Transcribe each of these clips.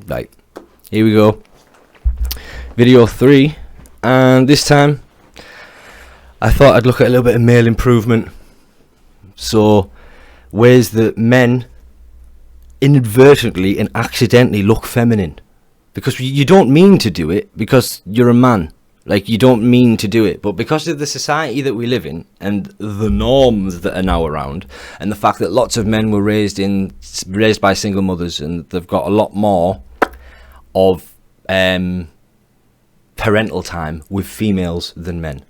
Right, here we go. Video 3, and this time I thought I'd look at a little bit of male improvement. So, ways that men inadvertently and accidentally look feminine. Because you don't mean to do it, because you're a man. Like, you don't mean to do it, but because of the society that we live in and the norms that are now around, and the fact that lots of men were raised by single mothers, and they've got a lot more of parental time with females than men.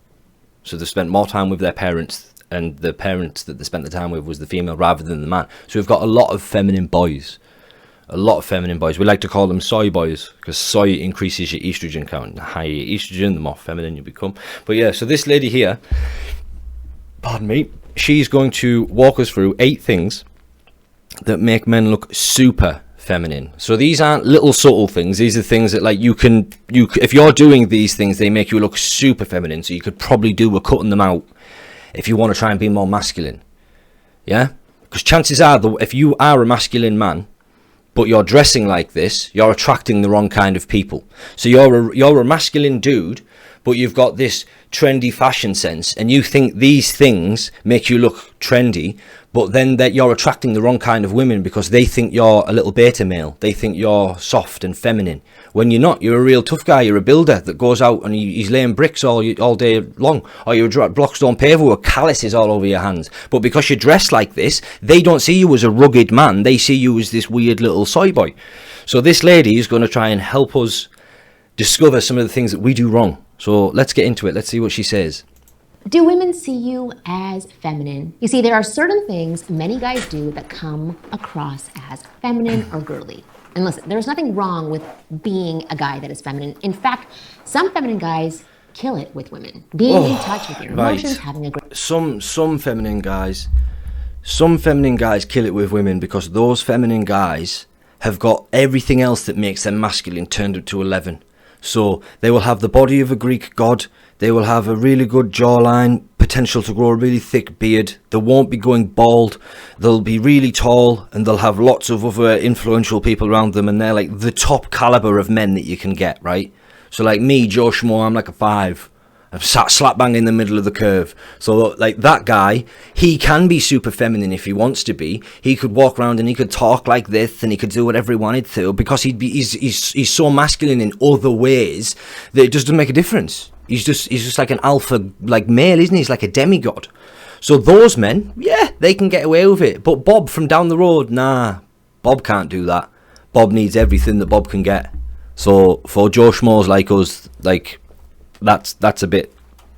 So they've spent more time with their parents, and the parents that they spent the time with was the female rather than the man. So we've got a lot of feminine boys. A lot of feminine boys. We like to call them soy boys, because soy increases your estrogen count. The higher your estrogen, the more feminine you become. But yeah, so this lady here, pardon me, she's going to walk us through 8 things that make men look super feminine. So these aren't little subtle things. These are things that, like, you if you're doing these things, they make you look super feminine. So you could probably do with cutting them out if you want to try and be more masculine. Yeah? Because chances are, if you are a masculine man, but you're dressing like this, you're attracting the wrong kind of people. So you're a masculine dude, but you've got this trendy fashion sense, and you think these things make you look trendy, but then that you're attracting the wrong kind of women because they think you're a little beta male. They think you're soft and feminine. When you're not, you're a real tough guy. You're a builder that goes out and he's laying bricks all day long. Or you're a blockstone paver with calluses all over your hands. But because you're dressed like this, they don't see you as a rugged man. They see you as this weird little soy boy. So this lady is going to try and help us discover some of the things that we do wrong. So let's get into it. Let's see what she says. Do women see you as feminine? You see, there are certain things many guys do that come across as feminine or girly. And listen, there's nothing wrong with being a guy that is feminine. In fact, some feminine guys kill it with women. Being in touch with your emotions, having a great... Some feminine guys kill it with women because those feminine guys have got everything else that makes them masculine turned up to 11. So they will have the body of a Greek god. They will have a really good jawline, potential to grow a really thick beard. They won't be going bald. They'll be really tall, and they'll have lots of other influential people around them, and they're like the top caliber of men that you can get, right? So like me, Joe Schmo, I'm like a 5. I'm sat slap bang in the middle of the curve. So like that guy, he can be super feminine if he wants to be. He could walk around and he could talk like this, and he could do whatever he wanted to, because he's so masculine in other ways that it just doesn't make a difference. He's just like an alpha, like, male, isn't he? He's like a demigod. So those men, yeah, they can get away with it. But Bob from down the road, nah, Bob can't do that. Bob needs everything that Bob can get. So for Joe Schmoes like us, like, that's a bit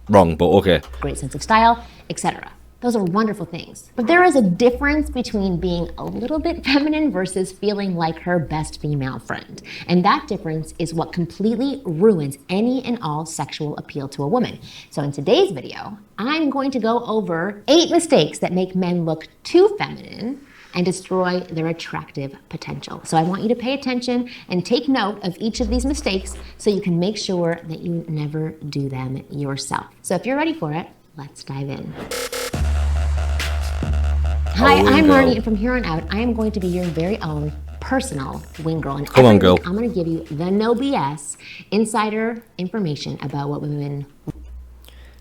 wrong, but okay. Great sense of style, etc. Those are wonderful things. But there is a difference between being a little bit feminine versus feeling like her best female friend. And that difference is what completely ruins any and all sexual appeal to a woman. So in today's video, I'm going to go over 8 mistakes that make men look too feminine and destroy their attractive potential. So I want you to pay attention and take note of each of these mistakes so you can make sure that you never do them yourself. So if you're ready for it, let's dive in. Hi, I'm Marnie, and from here on out, I am going to be your very own personal wing girl. And come on, girl. I'm going to give you the no BS insider information about what women...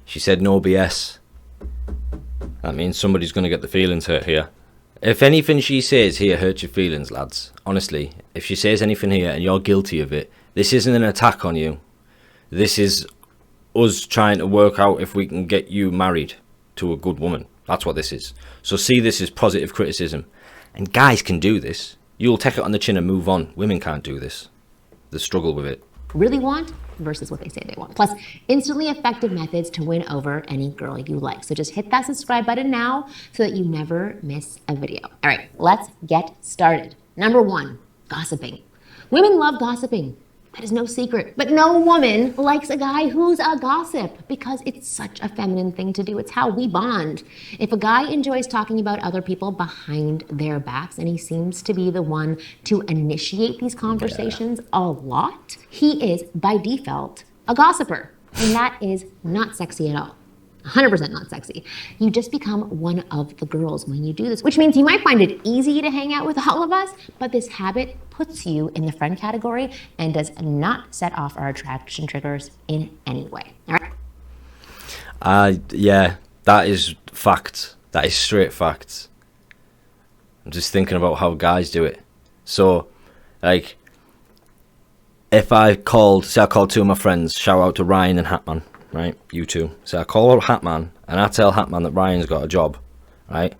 She said no BS. That means somebody's going to get the feelings hurt here. If anything she says here hurts your feelings, lads, honestly, if she says anything here and you're guilty of it, this isn't an attack on you. This is us trying to work out if we can get you married to a good woman. That's what this is. So see this as positive criticism. And guys can do this. You'll take it on the chin and move on. Women can't do this. They struggle with it. Really want versus what they say they want. Plus, instantly effective methods to win over any girl you like. So just hit that subscribe button now so that you never miss a video. All right, let's get started. Number 1, gossiping. Women love gossiping. That is no secret. But no woman likes a guy who's a gossip because it's such a feminine thing to do. It's how we bond. If a guy enjoys talking about other people behind their backs and he seems to be the one to initiate these conversations a lot, he is by default a gossiper. And that is not sexy at all. 100% not sexy. You just become one of the girls when you do this, which means you might find it easy to hang out with all of us, but this habit puts you in the friend category and does not set off our attraction triggers in any way. All right? Yeah, that is fact. That is straight facts. I'm just thinking about how guys do it. So, like, if I called two of my friends, shout out to Ryan and Hatman, right? You two. So I call Hatman and I tell Hatman that Ryan's got a job, right?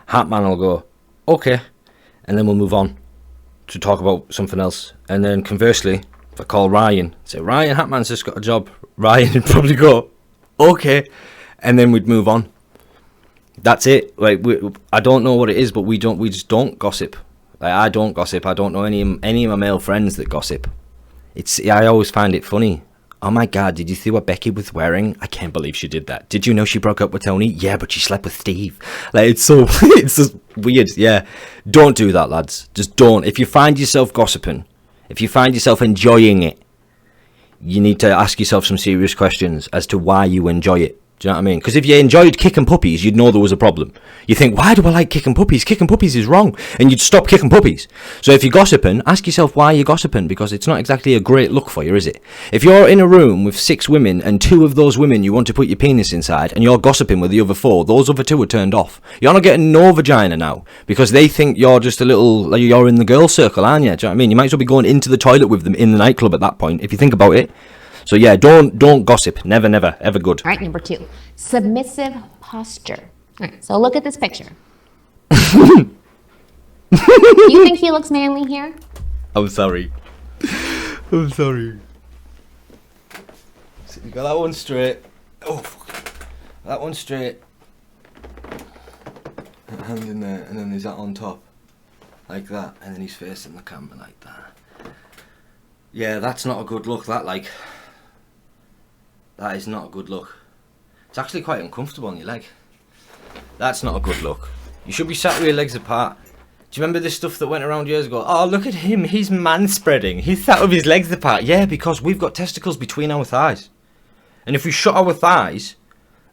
Hatman will go, okay, and then we'll move on to talk about something else. And then conversely, if I call Ryan, say, Ryan, Hatman's just got a job, Ryan would probably go, okay, and then we'd move on. That's it. Like, I don't know what it is, but we just don't gossip. Like, I don't gossip. I don't know any of my male friends that gossip. I always find it funny. Oh my God, did you see what Becky was wearing? I can't believe she did that. Did you know she broke up with Tony? Yeah, but she slept with Steve. Like, it's just weird. Yeah. Don't do that, lads. Just don't. If you find yourself gossiping, if you find yourself enjoying it, you need to ask yourself some serious questions as to why you enjoy it. Do you know what I mean? Because if you enjoyed kicking puppies, you'd know there was a problem. You think, why do I like kicking puppies? Kicking puppies is wrong. And you'd stop kicking puppies. So if you're gossiping, ask yourself why you're gossiping, because it's not exactly a great look for you, is it? If you're in a room with 6 women and 2 of those women you want to put your penis inside and you're gossiping with the other 4, those other 2 are turned off. You're not getting no vagina now because they think you're just a little, like, you're in the girl circle, aren't you? Do you know what I mean? You might as well be going into the toilet with them in the nightclub at that point, if you think about it. So yeah, don't gossip. Never, never, ever good. All right, number 2, submissive posture. All right, so look at this picture. You think he looks manly here? I'm sorry. I'm sorry. So you got that one straight. Oh, fuck. That one straight. Hand in there, and then there's that on top. Like that, and then he's facing the camera like that. Yeah, that's not a good look, that is not a good look. It's actually quite uncomfortable on your leg. That's not a good look. You should be sat with your legs apart. Do you remember this stuff that went around years ago? Oh, look at him, he's man-spreading. He's sat with his legs apart. Yeah, because we've got testicles between our thighs. And if we shut our thighs,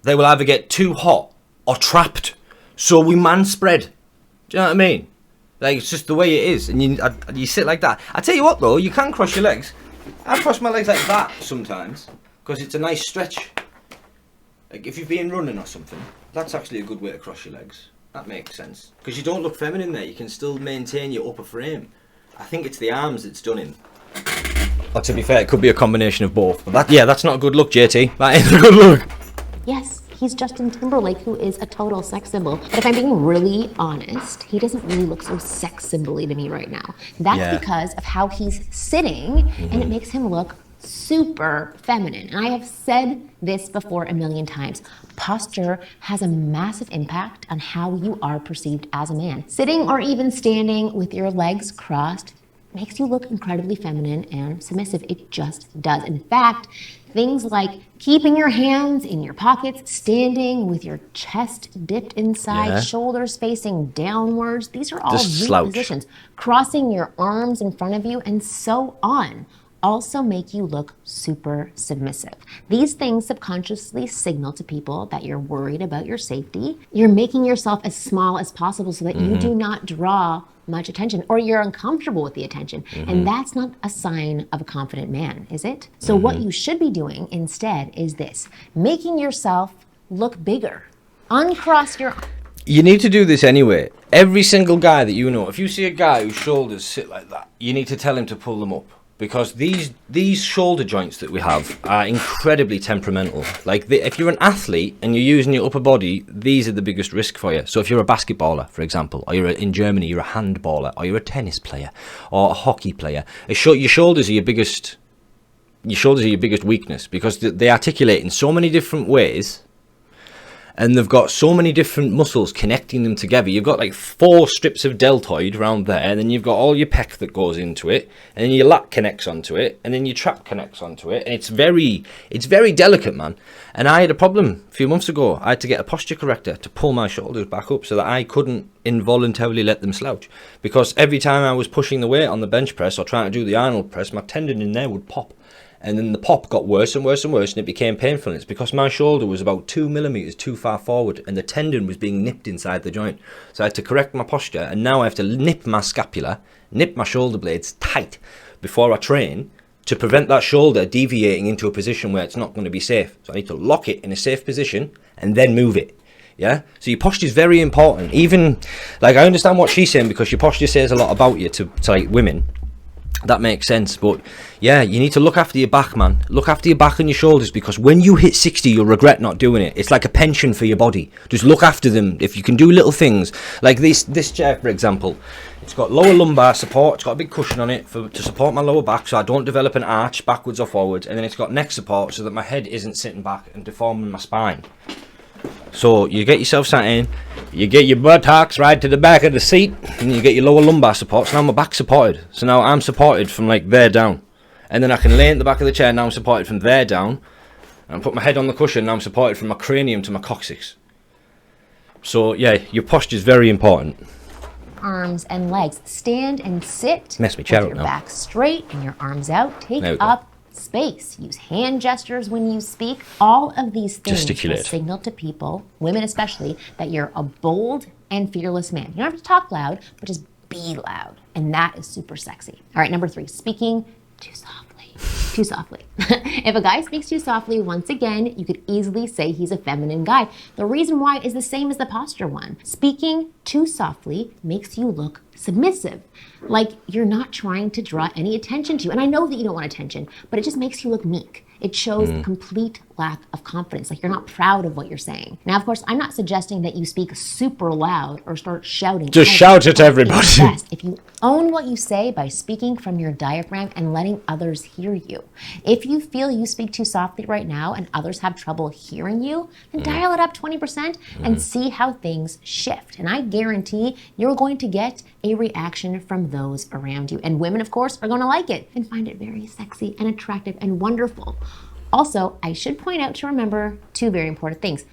they will either get too hot or trapped. So we man-spread. Do you know what I mean? Like, it's just the way it is. And you sit like that. I tell you what, though, you can cross your legs. I cross my legs like that sometimes, because it's a nice stretch. Like, if you've been running or something, that's actually a good way to cross your legs. That makes sense. Because you don't look feminine there. You can still maintain your upper frame. I think it's the arms it's done in. Or to be fair, it could be a combination of both. But that's not a good look, JT. That ain't a good look. Yes, he's Justin Timberlake, who is a total sex symbol. But if I'm being really honest, he doesn't really look so sex symbol-y to me right now. That's because of how he's sitting, and it makes him look super feminine. And I have said this before a million times. Posture has a massive impact on how you are perceived as a man. Sitting or even standing with your legs crossed makes you look incredibly feminine and submissive. It just does. In fact, things like keeping your hands in your pockets, standing with your chest dipped inside, shoulders facing downwards, these are all weak positions. Crossing your arms in front of you, and so on, also make you look super submissive. These things subconsciously signal to people that you're worried about your safety. You're making yourself as small as possible so that you do not draw much attention, or you're uncomfortable with the attention. And that's not a sign of a confident man, is it? So what you should be doing instead is this: making yourself look bigger. Uncross your... You need to do this anyway. Every single guy that you know, if you see a guy whose shoulders sit like that, you need to tell him to pull them up. Because these shoulder joints that we have are incredibly temperamental. Like, if you're an athlete and you're using your upper body, these are the biggest risk for you. So if you're a basketballer, for example, or in Germany you're a handballer, or you're a tennis player, or a hockey player, your shoulders are your biggest weakness, because they articulate in so many different ways. And they've got so many different muscles connecting them together. You've got like 4 strips of deltoid around there, and then you've got all your pec that goes into it, and then your lat connects onto it, and then your trap connects onto it, and it's very delicate, man. And I had a problem a few months ago. I had to get a posture corrector to pull my shoulders back up so that I couldn't involuntarily let them slouch, because every time I was pushing the weight on the bench press or trying to do the Arnold press, my tendon in there would pop. And then the pop got worse and worse and worse, and it became painful. And it's because my shoulder was about 2 millimeters too far forward, and the tendon was being nipped inside the joint. So I had to correct my posture, and now I have to nip my scapula, nip my shoulder blades tight before I train to prevent that shoulder deviating into a position where it's not going to be safe. So I need to lock it in a safe position and then move it. Yeah, so your posture is very important. Even, like, I understand what she's saying, because your posture says a lot about you to like women. That makes sense. But yeah, you need to look after your back, man. Look after your back and your shoulders, because when you hit 60, you'll regret not doing it. It's like a pension for your body. Just look after them. If you can do little things like this chair, for example, it's got lower lumbar support. It's got a big cushion on it to support my lower back, so I don't develop an arch backwards or forwards. And then it's got neck support so that my head isn't sitting back and deforming my spine. So you get yourself sat in, you get your buttocks right to the back of the seat, and you get your lower lumbar support. So now my back's supported. So now I'm supported from like there down. And then I can lay in the back of the chair, now I'm supported from there down. And put my head on the cushion, now I'm supported from my cranium to my coccyx. So yeah, your posture is very important. Arms and legs. Stand and sit Mess me chair with up your now. back straight and your arms out. Take There we go. up space. Use hand gestures when you speak. All of these things will Gesticulate. signal to people, women especially, that you're a bold and fearless man. You don't have to talk loud, but just be loud. And that is super sexy. All right, number 3, speaking too softly. Too softly. If a guy speaks too softly, once again, you could easily say he's a feminine guy. The reason why is the same as the posture one. Speaking too softly makes you look submissive, like you're not trying to draw any attention to you. And I know that you don't want attention, but it just makes you look meek. It shows complete lack of confidence, like you're not proud of what you're saying. Now, of course, I'm not suggesting that you speak super loud or start shouting. Just shout at everybody. It's best if you own what you say by speaking from your diaphragm and letting others hear you. If you feel you speak too softly right now and others have trouble hearing you, then dial it up 20% and see how things shift. And I guarantee you're going to get a reaction from those around you. And women, of course, are going to like it and find it very sexy and attractive and wonderful. Also, I should point out to remember 2 very important things.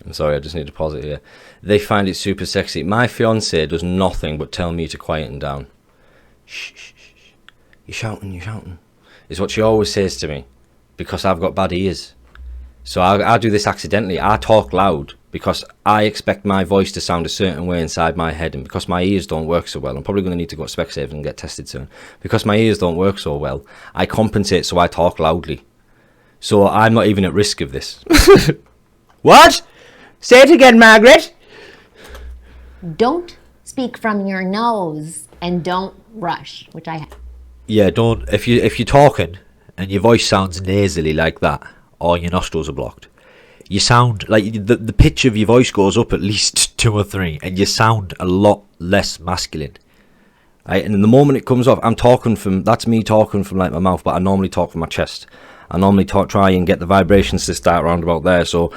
I'm sorry, I just need to pause it here. They find it super sexy. My fiance does nothing but tell me to quieten down. Shh, shh, shh. You're shouting. Is what she always says to me, because I've got bad ears. So I do this accidentally. I talk loud because I expect my voice to sound a certain way inside my head, and because my ears don't work so well, I'm probably going to need to go to Specsavers and get tested soon. Because my ears don't work so well, I compensate so I talk loudly. So I'm not even at risk of this. What? Say it again, Margaret. Don't speak from your nose and don't rush, which I have. Yeah, don't. If you're talking and your voice sounds nasally like that, or your nostrils are blocked, you sound like the pitch of your voice goes up at least 2 or 3, and you sound a lot less masculine. Right? And the moment it comes off, that's me talking from like my mouth, but I normally talk from my chest. I normally try and get the vibrations to start around about there. So,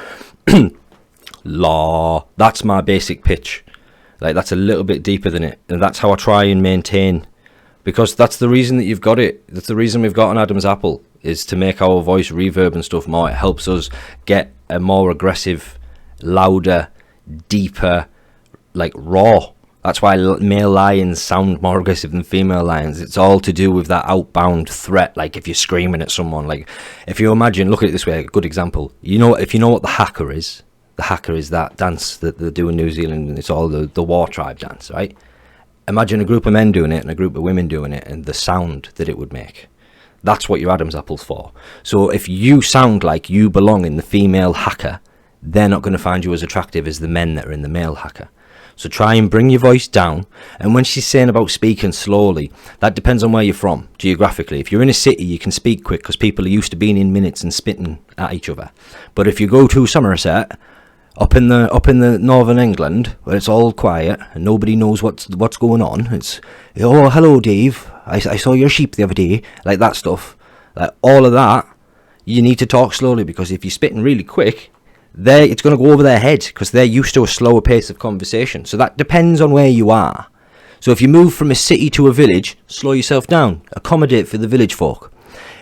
that's my basic pitch. Like, that's a little bit deeper than it, and that's how I try and maintain. Because that's the reason that you've got it. That's the reason we've got an Adam's apple, is to make our voice reverb and stuff more. It helps us get a more aggressive, louder, deeper, like raw. That's why male lions sound more aggressive than female lions. It's all to do with that outbound threat. Like if you're screaming at someone, like if you imagine, look at it this way, a good example. If you know what the haka is that dance that they do in New Zealand, and it's all the war tribe dance, right? Imagine a group of men doing it and a group of women doing it, and the sound that it would make. That's what your Adam's apple's for. So if you sound like you belong in the female haka, they're not going to find you as attractive as the men that are in the male haka. So try and bring your voice down. And when she's saying about speaking slowly, that depends on where you're from, geographically. If you're in a city, you can speak quick because people are used to being in minutes and spitting at each other. But if you go to Somerset, up in the northern England, where it's all quiet and nobody knows what's going on, it's, oh, hello, Dave, I saw your sheep the other day, like that stuff. Like all of that, you need to talk slowly, because if you're spitting really quick, it's going to go over their head because they're used to a slower pace of conversation. So that depends on where you are. So if you move from a city to a village, slow yourself down, accommodate for the village folk.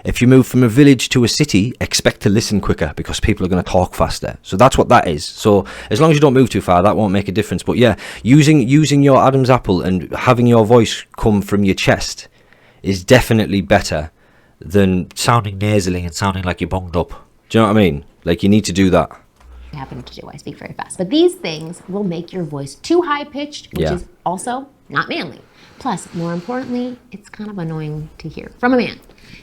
If you move from a village to a city, expect to listen quicker because people are going to talk faster. So that's what that is. So as long as you don't move too far, that won't make a difference. But yeah, using your Adam's apple and having your voice come from your chest is definitely better than sounding nasally and sounding like you're bunged up. Do you know what I mean? Like, you need to do that. Happen to do. I speak very fast. But these things will make your voice too high-pitched, which is also not manly. Plus, more importantly, it's kind of annoying to hear from a man.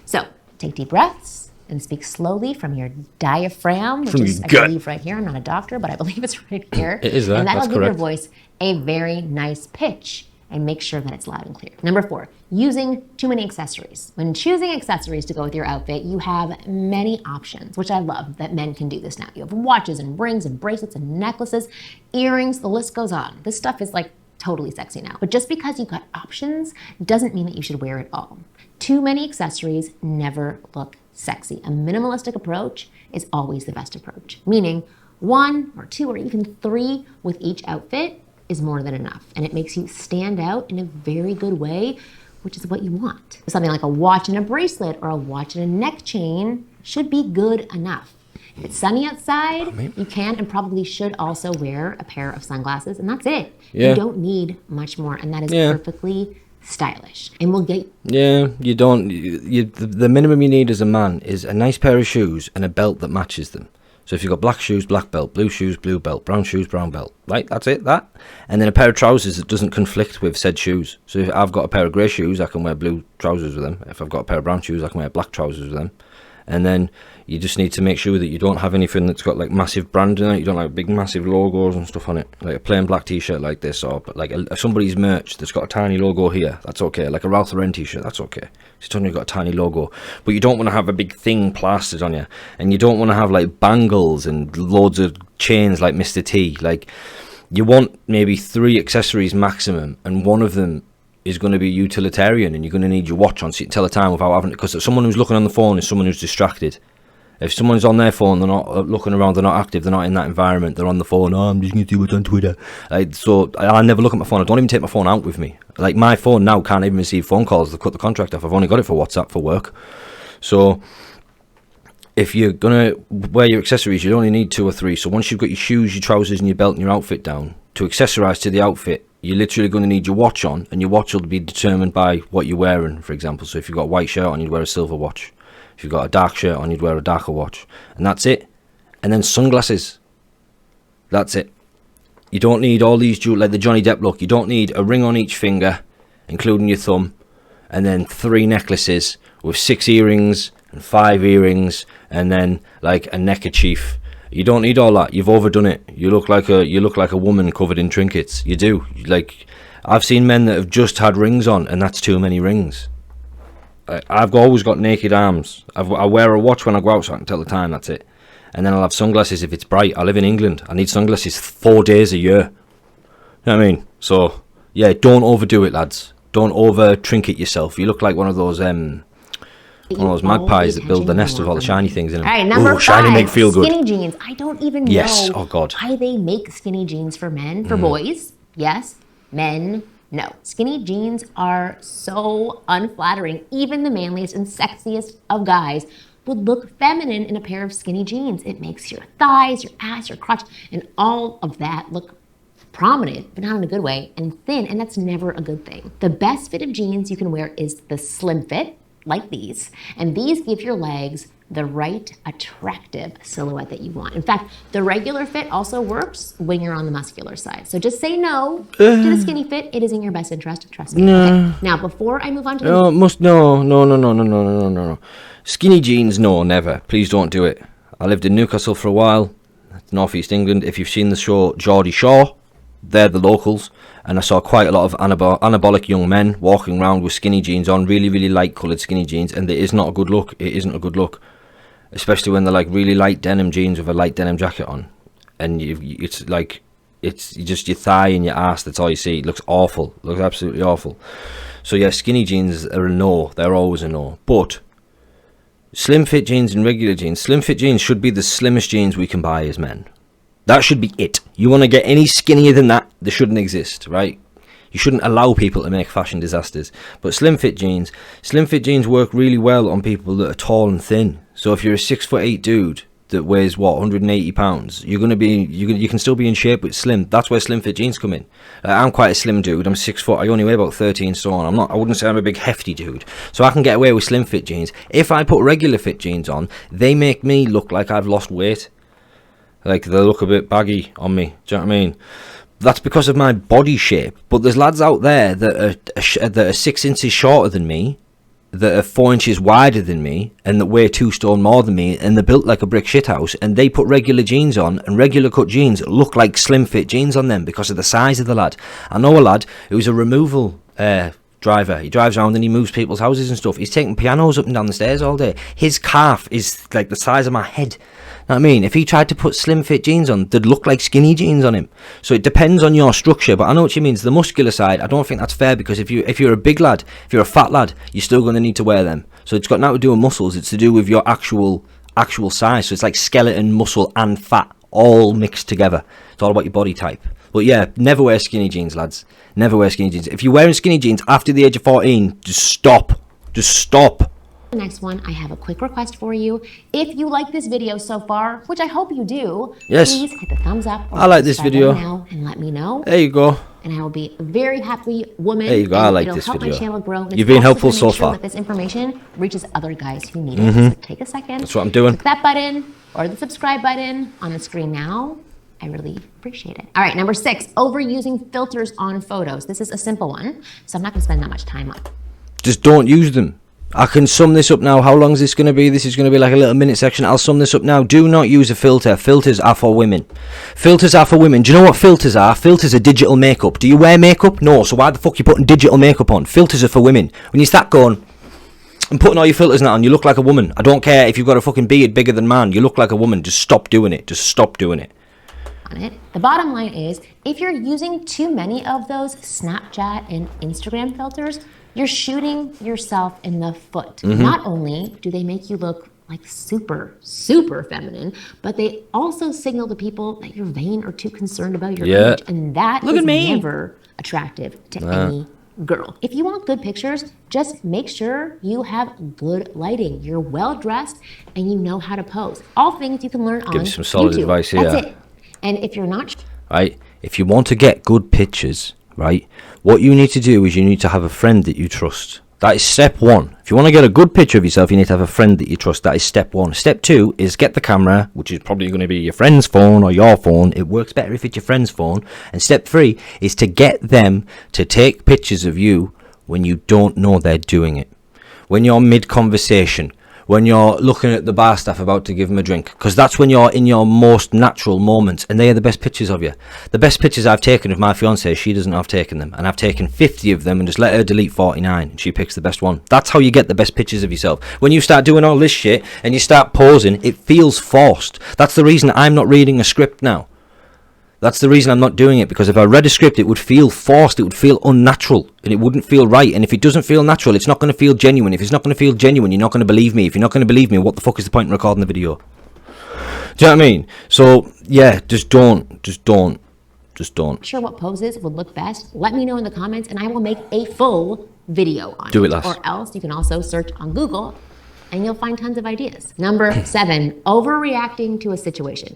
So, take deep breaths and speak slowly from your diaphragm, which is, I believe, right here. I'm not a doctor, but I believe it's right here. It is there. And that'll That's give your correct. voice a very nice pitch, and make sure that it's loud and clear. Number 4, using too many accessories. When choosing accessories to go with your outfit, you have many options, which I love that men can do this now. You have watches and rings and bracelets and necklaces, earrings, the list goes on. This stuff is like totally sexy now. But just because you've got options doesn't mean that you should wear it all. Too many accessories never look sexy. A minimalistic approach is always the best approach, meaning 1 or 2 or even 3 with each outfit is more than enough, and it makes you stand out in a very good way, which is what you want. Something like a watch and a bracelet or a watch and a neck chain should be good enough. If it's sunny outside, you can and probably should also wear a pair of sunglasses, and that's it. Yeah. You don't need much more, and that is perfectly stylish. And we'll get... Yeah, you don't. The minimum you need as a man is a nice pair of shoes and a belt that matches them. So if you've got black shoes, black belt, blue shoes, blue belt, brown shoes, brown belt, right? That's it, that. And then a pair of trousers that doesn't conflict with said shoes. So if I've got a pair of grey shoes, I can wear blue trousers with them. If I've got a pair of brown shoes, I can wear black trousers with them. And then you just need to make sure that you don't have anything that's got like massive branding on it. You don't like big massive logos and stuff on it. Like a plain black t-shirt like this, or like somebody's merch that's got a tiny logo here. That's okay. Like a Ralph Lauren t-shirt. That's okay. It's only got a tiny logo. But you don't want to have a big thing plastered on you. And you don't want to have like bangles and loads of chains like Mr. T. Like, you want maybe 3 accessories maximum, and one of them is going to be utilitarian, and you're going to need your watch on so you can tell the time without having it, because someone who's looking on the phone is someone who's distracted. If someone's on their phone, they're not looking around, they're not active, they're not in that environment, they're on the phone, oh, I'm just going to see what's on Twitter. So I never look at my phone. I don't even take my phone out with me. Like, my phone now can't even receive phone calls. They've cut the contract off. I've only got it for WhatsApp for work. So if you're going to wear your accessories, you only need 2 or 3. So once you've got your shoes, your trousers and your belt and your outfit down, to accessorize to the outfit, you're literally going to need your watch on, and your watch will be determined by what you're wearing, for example. So if you've got a white shirt on, you'd wear a silver watch. If you've got a dark shirt on, you'd wear a darker watch. And that's it. And then sunglasses. That's it. You don't need all these jewelry, like the Johnny Depp look. You don't need a ring on each finger, including your thumb, and then 3 necklaces with 6 earrings and 5 earrings, and then like a neckerchief. You don't need all that. You've overdone it. You look like a woman covered in trinkets. You do. Like, I've seen men that have just had rings on, and that's too many rings. I've always got naked arms. I wear a watch when I go out so I can tell the time. That's it. And then I'll have sunglasses if it's bright. I live in England. I need sunglasses 4 days a year. You know what I mean? So yeah, don't overdo it, lads. Don't over trinket yourself. You look like one of those magpies that build the nest with all the shiny things in them. All right, number 5, shiny make feel good. Skinny jeans. I don't even know why they make skinny jeans for men. For boys, yes. Men, no. Skinny jeans are so unflattering. Even the manliest and sexiest of guys would look feminine in a pair of skinny jeans. It makes your thighs, your ass, your crotch, and all of that look prominent, but not in a good way, and thin, and that's never a good thing. The best fit of jeans you can wear is the slim fit, like these, and these give your legs the right attractive silhouette that you want. In fact, the regular fit also works when you're on the muscular side. So just say no to the skinny fit. It is in your best interest, trust me. Okay. Now, before I move on to the No. Skinny jeans, no, never. Please don't do it. I lived in Newcastle for a while, northeast England. If you've seen the show Geordie Shore, they're the locals, and I saw quite a lot of anabolic young men walking around with skinny jeans on, really, really light coloured skinny jeans, and it is not a good look. It isn't a good look, especially when they're like really light denim jeans with a light denim jacket on, and it's just your thigh and your ass. That's all you see. It looks awful. It looks absolutely awful. So yeah, skinny jeans are a no. They're always a no. But slim fit jeans and regular jeans. Slim fit jeans should be the slimmest jeans we can buy as men. That should be it. You want to get any skinnier than that, they shouldn't exist, right? You shouldn't allow people to make fashion disasters. But slim fit jeans work really well on people that are tall and thin. So if you're a 6'8" dude that weighs what 180 pounds, you can still be in shape with slim. That's where slim fit jeans come in. I'm quite a slim dude. I'm 6 foot. I only weigh about 13 stone. I wouldn't say I'm a big hefty dude, so I can get away with slim fit jeans. If I put regular fit jeans on, they make me look like I've lost weight. Like, they look a bit baggy on me. Do you know what I mean? That's because of my body shape. But there's lads out there that are 6 inches shorter than me, that are 4 inches wider than me, and that weigh 2 stone more than me, and they're built like a brick shithouse, and they put regular jeans on, and regular cut jeans look like slim fit jeans on them because of the size of the lad. I know a lad who's a removal driver. He drives around and he moves people's houses and stuff. He's taking pianos up and down the stairs all day. His calf is like the size of my head. Know what I mean? If he tried to put slim fit jeans on, they'd look like skinny jeans on him. So it depends on your structure, but I know what you mean. The muscular side, I don't think that's fair, because if you're a big lad, if you're a fat lad, you're still going to need to wear them. So it's got nothing to do with muscles, it's to do with your actual size. So it's like skeleton, muscle and fat all mixed together. It's all about your body type. But yeah, never wear skinny jeans, lads. Never wear skinny jeans. If you're wearing skinny jeans after the age of 14, just stop. Just stop. The next one, I have a quick request for you. If you like this video so far, which I hope you do, yes, please hit the thumbs up. I like this video now and let me know. There you go. And I will be a very happy woman. There you go. I like this help video. My channel grow. You've been helpful so far. That this information reaches other guys who need it. So take a second. That's what I'm doing. Click that button or the subscribe button on the screen now. I really appreciate it. All right, number 6, overusing filters on photos. This is a simple one, so I'm not going to spend that much time on it. Just don't use them. I can sum this up now. How long is this going to be? This is going to be like a little minute section. I'll sum this up now. Do not use a filter. Filters are for women. Filters are for women. Do you know what filters are? Filters are digital makeup. Do you wear makeup? No. So why the fuck are you putting digital makeup on? Filters are for women. When you start going and putting all your filters on, you look like a woman. I don't care if you've got a fucking beard bigger than mine. You look like a woman. Just stop doing it. Just stop doing it. On it. The bottom line is, if you're using too many of those Snapchat and Instagram filters, you're shooting yourself in the foot. Not only do they make you look like super, super feminine, but they also signal to people that you're vain or too concerned about your image, and that is never attractive to any girl. If you want good pictures, just make sure you have good lighting, you're well dressed, and you know how to pose. All things you can learn on YouTube. Give some solid advice here. That's it. And if you're not right, if you want to get good pictures, right, what you need to do is you need to have a friend that you trust. That is step 1. If you want to get a good picture of yourself, you need to have a friend that you trust. That is step 1. Step 2 is get the camera, which is probably going to be your friend's phone or your phone. It works better if it's your friend's phone. And step 3 is to get them to take pictures of you when you don't know they're doing it. When you're mid-conversation, when you're looking at the bar staff about to give them a drink, because that's when you're in your most natural moments, and they are the best pictures of you. The best pictures I've taken of my fiance, she doesn't have taken them, and I've taken 50 of them and just let her delete 49, and she picks the best one. That's how you get the best pictures of yourself. When you start doing all this shit and you start posing, it feels forced. That's the reason I'm not reading a script now. That's the reason I'm not doing it, because if I read a script, it would feel forced, it would feel unnatural, and it wouldn't feel right. And if it doesn't feel natural, it's not going to feel genuine. If it's not going to feel genuine, you're not going to believe me. If you're not going to believe me, what the fuck is the point in recording the video? Do you know what I mean? So, yeah, just don't. sure what poses would look best, let me know in the comments, and I will make a full video on it. Do it, lass. Or else you can also search on Google, and you'll find tons of ideas. Number 7, overreacting to a situation.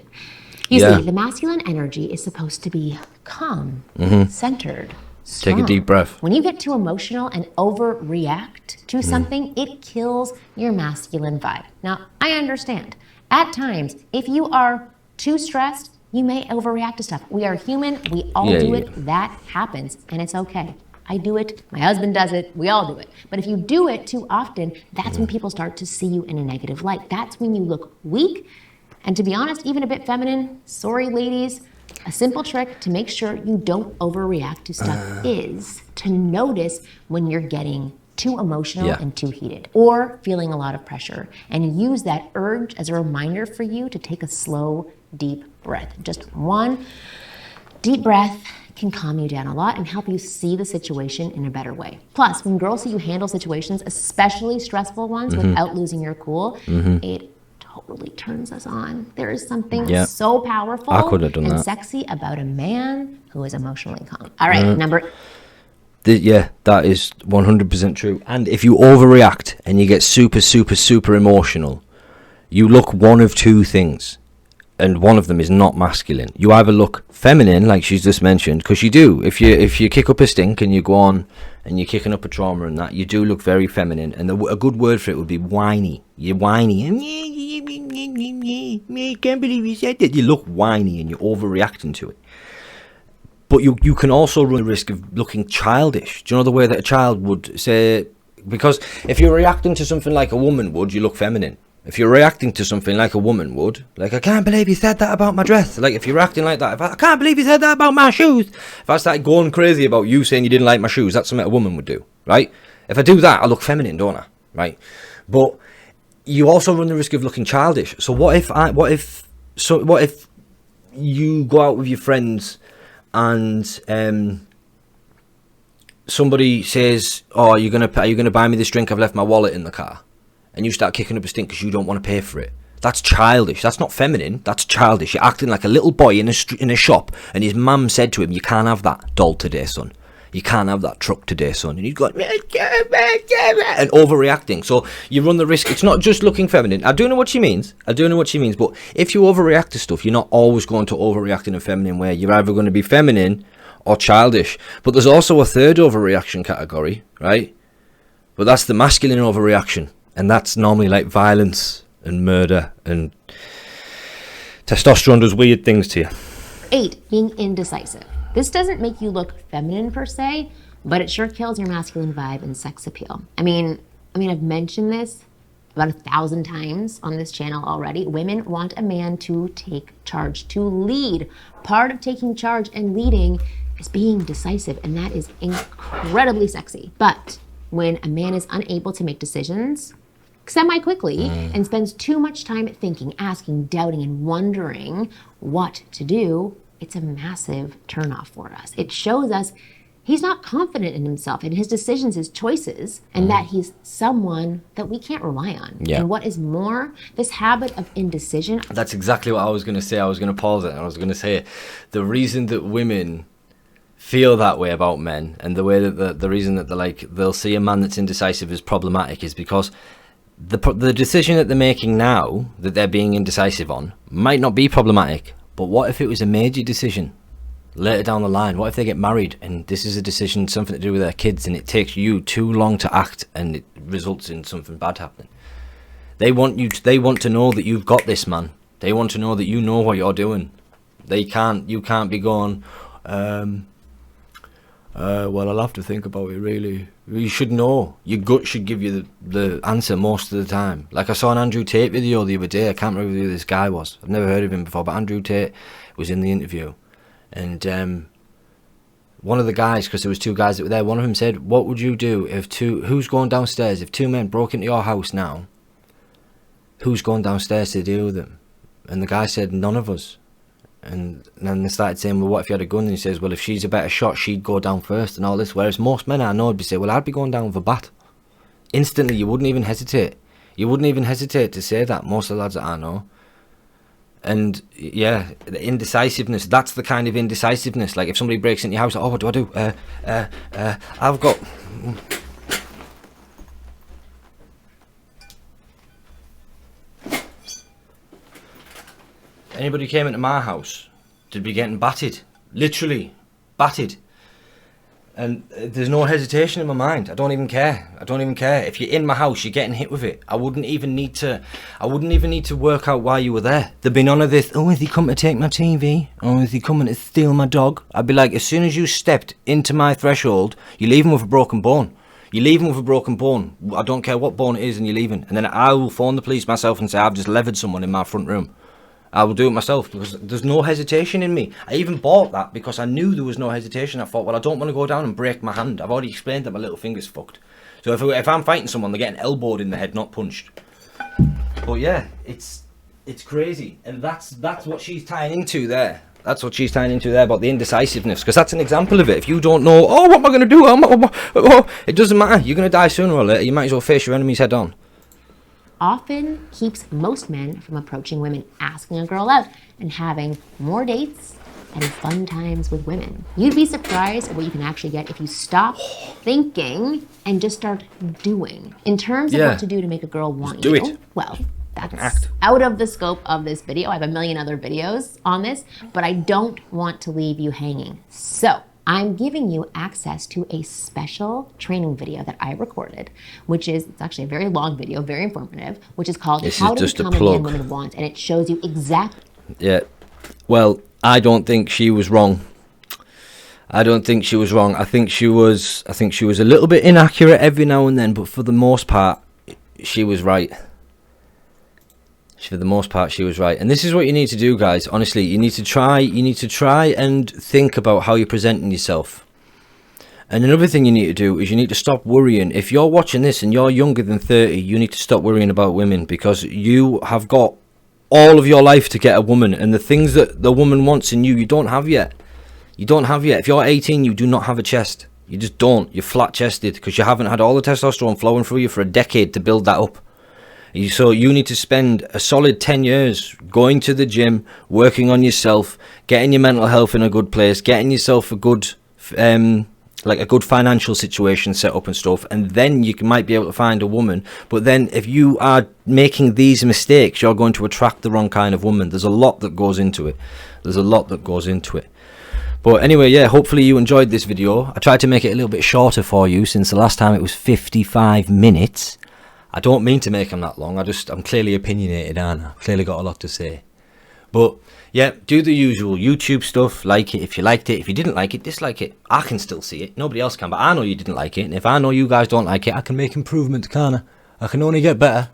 You see, the masculine energy is supposed to be calm, centered, strong. Take a deep breath. When you get too emotional and overreact to something, it kills your masculine vibe. Now, I understand. At times, if you are too stressed, you may overreact to stuff. We are human. We all do it. That happens, and it's okay. I do it. My husband does it. We all do it. But if you do it too often, that's when people start to see you in a negative light. That's when you look weak. And to be honest, even a bit feminine. Sorry, ladies. A simple trick to make sure you don't overreact to stuff is to notice when you're getting too emotional and too heated, or feeling a lot of pressure, and use that urge as a reminder for you to take a slow, deep breath. Just one deep breath can calm you down a lot and help you see the situation in a better way. Plus, when girls see you handle situations, especially stressful ones, without losing your cool, it totally turns us on. There is something so powerful and sexy about a man who is emotionally calm. All right, that is 100% true. And if you overreact and you get super, super, super emotional, you look one of two things, and one of them is not masculine. You either look feminine, like she's just mentioned, because you do. If you kick up a stink and you go on and you're kicking up a trauma and that, you do look very feminine. And a good word for it would be whiny. You're whiny. I can't believe you said that. You look whiny and you're overreacting to it. But you can also run the risk of looking childish. Do you know the way that a child would say? Because if you're reacting to something like a woman would, you look feminine. If you're reacting to something like a woman would, like, I can't believe you said that about my dress. Like, if you're acting like that, I can't believe you said that about my shoes. If I started going crazy about you saying you didn't like my shoes, that's something a woman would do, right? If I do that, I look feminine, don't I? Right? But you also run the risk of looking childish. So what if you go out with your friends and somebody says, "Oh, are you gonna buy me this drink? I've left my wallet in the car," and you start kicking up a stink because you don't want to pay for it. That's childish. That's not feminine. That's childish. You're acting like a little boy in a shop, and his mum said to him, "You can't have that doll today, son. You can't have that truck today, son." And he's going and overreacting. So you run the risk. It's not just looking feminine. I do know what she means. But if you overreact to stuff, you're not always going to overreact in a feminine way. You're either going to be feminine or childish. But there's also a third overreaction category, right? But that's the masculine overreaction. And that's normally like violence and murder, and testosterone does weird things to you. 8, being indecisive. This doesn't make you look feminine per se, but it sure kills your masculine vibe and sex appeal. I mean, I've mentioned this about 1,000 times on this channel already. Women want a man to take charge, to lead. Part of taking charge and leading is being decisive, and that is incredibly sexy. But when a man is unable to make decisions semi-quickly and spends too much time thinking, asking, doubting, and wondering what to do, it's a massive turnoff for us. It shows us he's not confident in himself and his decisions, his choices, and that he's someone that we can't rely on. Yeah. And what is more, this habit of indecision. That's exactly what I was going to say. I was going to pause it and I was going to say the reason that women feel that way about men, and the way that the reason that they'll see a man that's indecisive as problematic, is because the decision that they're making now, that they're being indecisive on, might not be problematic. But what if it was a major decision later down the line? What if they get married and this is a decision, something to do with their kids, and it takes you too long to act and it results in something bad happening? They want to know that you've got this, man. They want to know that you know what you're doing. You can't be going, well, I'll have to think about it, really. You should know. Your gut should give you the answer most of the time. Like, I saw an Andrew Tate video the other day. I can't remember who this guy was. I've never heard of him before, but Andrew Tate was in the interview. And one of the guys, because there was 2 guys that were there, one of them said, "What would you do who's going downstairs? If 2 men broke into your house now, who's going downstairs to deal with them?" And the guy said, "None of us." And then they started saying, "Well, what if you had a gun?" And he says, "Well, if she's a better shot, she'd go down first," and all this. Whereas most men I know would be saying, "Well, I'd be going down with a bat." Instantly, you wouldn't even hesitate. You wouldn't even hesitate to say that, most of the lads that I know. And yeah, the indecisiveness, that's the kind of indecisiveness. Like, if somebody breaks into your house, "Oh, what do I do? I've got..." Anybody came into my house, they'd be getting battered. Literally, battered. And there's no hesitation in my mind. I don't even care. If you're in my house, you're getting hit with it. I wouldn't even need to work out why you were there. There'd be none of this, "Oh, is he coming to take my TV? Oh, is he coming to steal my dog?" I'd be like, as soon as you stepped into my threshold, you're leaving with a broken bone. I don't care what bone it is, and you're leaving. And then I will phone the police myself and say, "I've just levered someone in my front room." I will do it myself, because there's no hesitation in me. I even bought that because I knew there was no hesitation. I thought, well, I don't want to go down and break my hand. I've already explained that my little finger's fucked. So if I'm fighting someone, they're getting elbowed in the head, not punched. But yeah, it's crazy. And that's what she's tying into there. That's what she's tying into there about the indecisiveness, because that's an example of it. If you don't know, what am I going to do? It doesn't matter. You're going to die sooner or later. You might as well face your enemies head on. Often keeps most men from approaching women, asking a girl out, and having more dates and fun times with women. You'd be surprised at what you can actually get if you stop thinking and just start doing. In terms of what to do to make a girl want do you, it. well, That's out of the scope of this video. I have a million other videos on this, but I don't want to leave you hanging. So I'm giving you access to a special training video that I recorded, which is, it's actually a very long video, very informative, which is called How to Become a Man Women Want, and it shows you exactly. Yeah, well, I don't think she was wrong. I don't think she was wrong. I think she was a little bit inaccurate every now and then, but for the most part, she was right. For the most part, she was right. And this is what you need to do, guys. Honestly, you need to try and think about how you're presenting yourself. And another thing you need to do is you need to stop worrying. If you're watching this and you're younger than 30, you need to stop worrying about women, because you have got all of your life to get a woman, and the things that the woman wants in you, you don't have yet. You don't have yet. If you're 18, you do not have a chest. You just don't. You're flat-chested because you haven't had all the testosterone flowing through you for a decade to build that up. So you need to spend a solid 10 years going to the gym, working on yourself, getting your mental health in a good place, getting yourself a good, like a good financial situation set up and stuff, and then you might be able to find a woman. But then if you are making these mistakes, you're going to attract the wrong kind of woman. There's a lot that goes into it. But anyway, yeah, hopefully you enjoyed this video. I tried to make it a little bit shorter for you, since the last time it was 55 minutes. I don't mean to make them that long. I'm clearly opinionated, aren't I? Clearly got a lot to say. But yeah, do the usual YouTube stuff. Like it if you liked it. If you didn't like it, dislike it. I can still see it. Nobody else can, but I know you didn't like it. And if I know you guys don't like it, I can make improvements, can't I? I can only get better.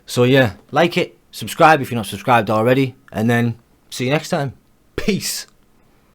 So yeah, like it. Subscribe if you're not subscribed already. And then see you next time. Peace.